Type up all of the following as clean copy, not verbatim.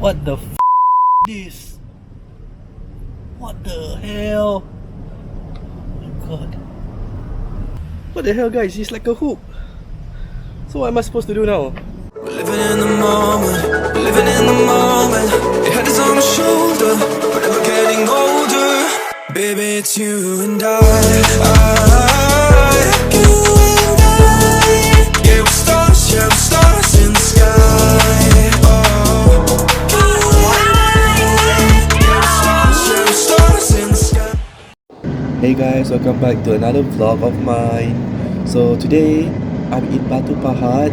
What the f this? What the hell? Oh my god. What the hell, guys? It's like a hoop. So what am I supposed to do now? We're living in the moment, we're living in the moment. Your head is on my shoulder, but we're getting older. Baby, it's you and I. You and I. Yeah, we're stars in the sky. Oh, yeah, we're stars in the sky. Hey guys, welcome back to another vlog of mine. So today I'm in Batu Pahat.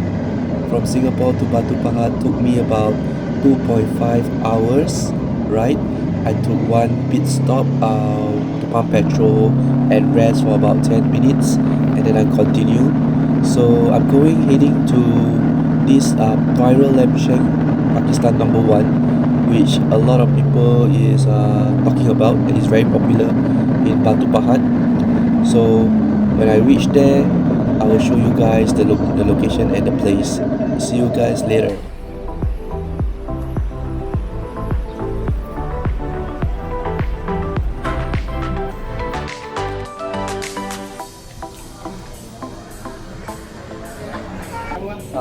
From Singapore to Batu Pahat took me about 2.5 hours, right? I took one pit stop to pump petrol and rest for about 10 minutes, and then I continue. So I'm heading to this viral lamb shank, Pakistan #1, which a lot of people is talking about, and it's very popular in Batu Pahat. So when I reach there, I will show you guys the location and the place. See you guys later.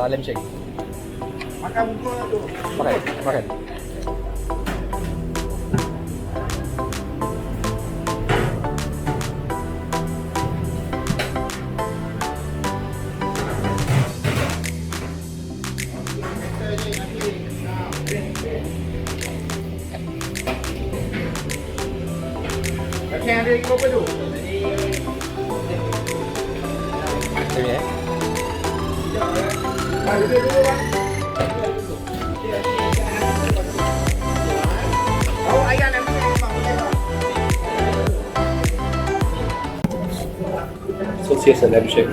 Lamb shake. Makan. Ada ikut apa tu? Ini Duduk dulu bang. Bawa ayam nanti bang. So here's a lamb shake.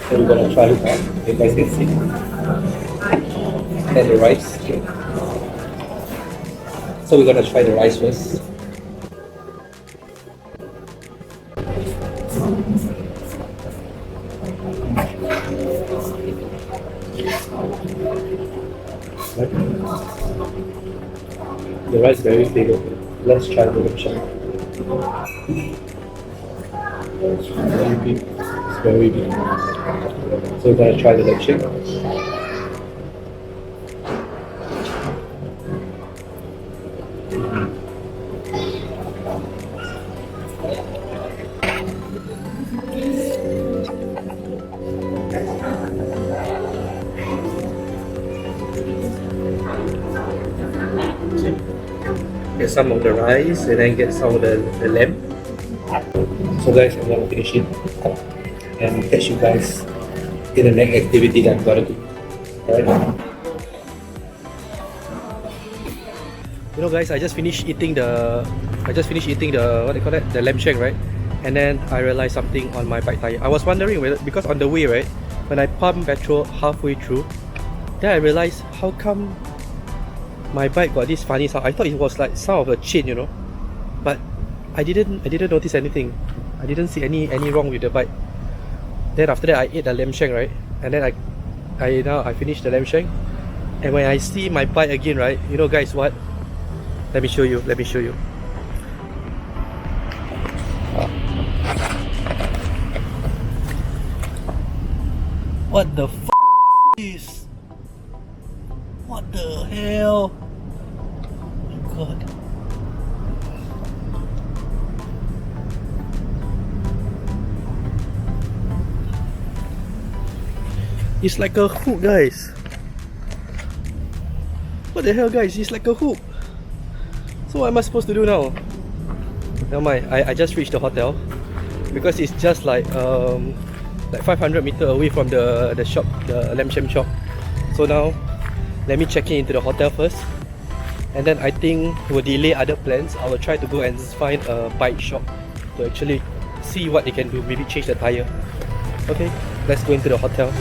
So we're gonna try it out. You guys can see. And the rice. So we're gonna try the rice first. The rice is very flavorful. Let's try the lamb shank. It's very big. It's very big. So we're gonna try the lamb shank. Get some of the rice and then get some of the lamb. So guys, I'm gonna finish it and catch you guys in the next activity that I'm gonna do. Alright. You know guys, I just finished eating the what do you call that? The lamb shank, right? And then I realized something on my bike tire. I was wondering whether, because on the way, right, when I pump petrol halfway through, then I realized how come my bike got this funny sound. I thought it was like sound of a chain, you know, but I didn't notice anything. I didn't see any wrong with the bike. Then after that I ate the lamb shank, right, and then I finished the lamb shank, and when I see my bike again, right, you know guys what, let me show you. What the f is? What the hell? Oh my god. It's like a hoop, guys. What the hell, guys? It's like a hoop. So what am I supposed to do now? Never mind, I just reached the hotel because it's just like 500 meters away from the shop, the lamb shank shop. So now let me check in into the hotel first, and then I think we'll delay other plans. I will try to go and find a bike shop to actually see what they can do, maybe change the tire. Okay, let's go into the hotel.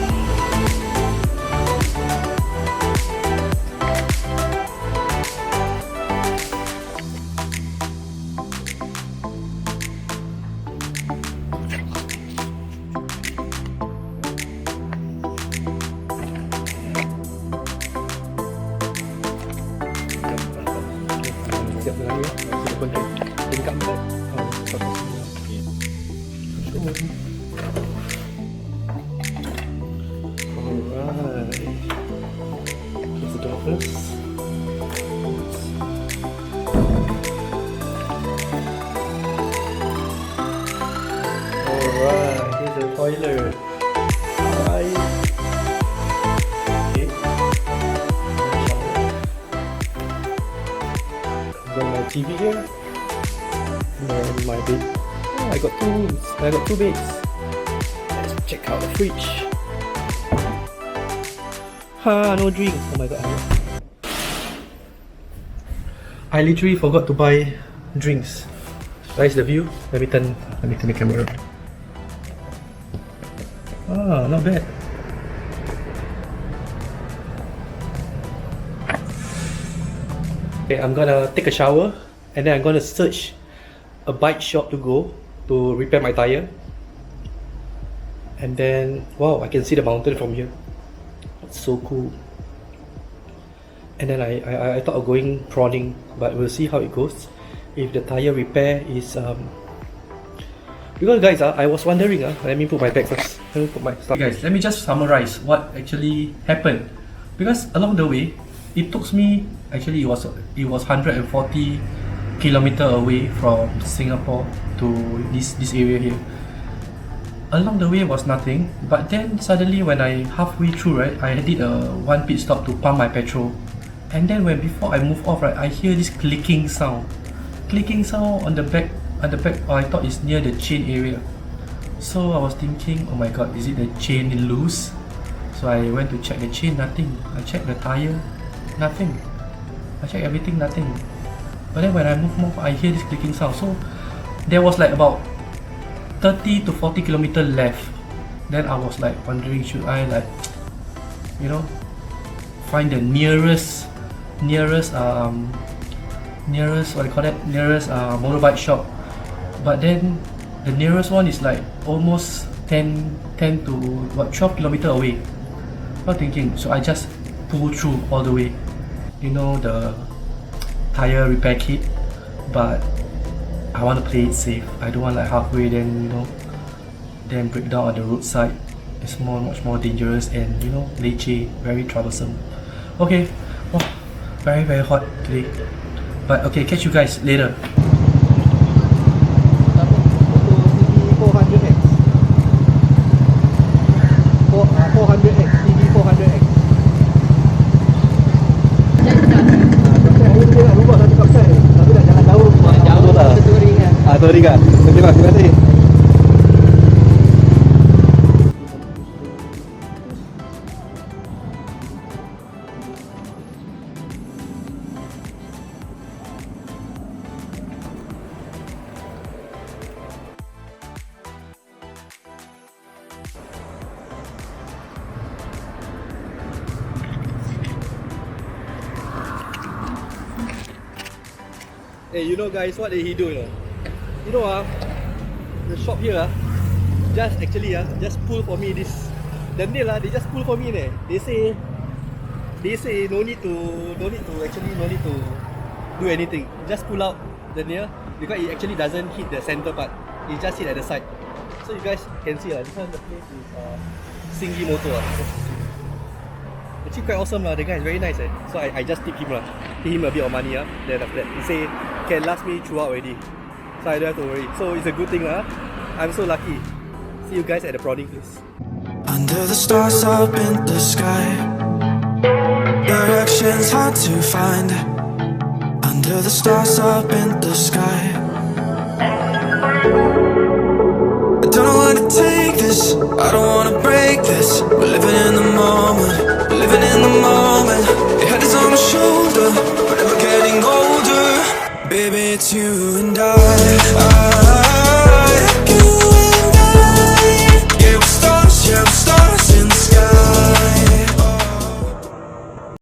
Oops. Alright, here's the toilet. Alright. Okay. Got my TV here. And then my bed. Oh, I got two rooms. I got two beds. Let's check out the fridge. No drink. Oh my god. I literally forgot to buy drinks. Nice the view. Let me turn the camera. Not bad. Okay, I'm gonna take a shower and then I'm gonna search a bike shop to go to repair my tire. And then, wow, I can see the mountain from here. It's so cool. And then I thought of going prawning, but we'll see how it goes. If the tire repair is because guys, I was wondering. Let me put my bag first. Let me put my stuff. Guys, let me just summarize what actually happened. Because along the way, it took me actually it was 140 kilometers away from Singapore to this area here. Along the way was nothing, but then suddenly when I halfway through, right, I did a one pit stop to pump my petrol, and then before I move off, right, I hear this clicking sound on the back. I thought it's near the chain area, so I was thinking, oh my god, is it the chain loose? So I went to check the chain, nothing. I checked the tire, nothing. I checked everything, nothing. But then when I move more, I hear this clicking sound. So there was like about 30 to 40 kilometers left. Then I was like wondering, should I find the nearest motorbike shop. But then the nearest one is like almost 10 to 12 kilometers away. I was thinking, so I just pull through all the way, the tire repair kit. But I want to play it safe. I don't want like halfway then break down on the roadside. It's much more dangerous and leceh, very troublesome. Okay, very very hot today. But okay, catch you guys later. cb400x. 400x, cb400x. Dia nak ubah satu kapsel, tapi nak jalan jauh. Jauh lah. Touring kan? Okey lah, terima kasih. Hey, guys, what did he do? The shop here just pull for me this. The nail they just pull for me. They say no need to do anything. Just pull out the nail because it actually doesn't hit the center part. It just hit at the side. So you guys can see this one, the place is Singi Motor. Actually quite awesome The guy is very nice So I just tip him Tip him a bit of money Then after that he say can last me throughout already. So I don't have to worry. So it's a good thing I'm so lucky. See you guys at the prawning place. Under the stars up in the sky, directions hard to find. Under the stars up in the sky, I don't know where to take this, I don't wanna break this. We're living in the moment, we're living in the moment. Your head is on my shoulder, but never getting older. Baby, it's you and I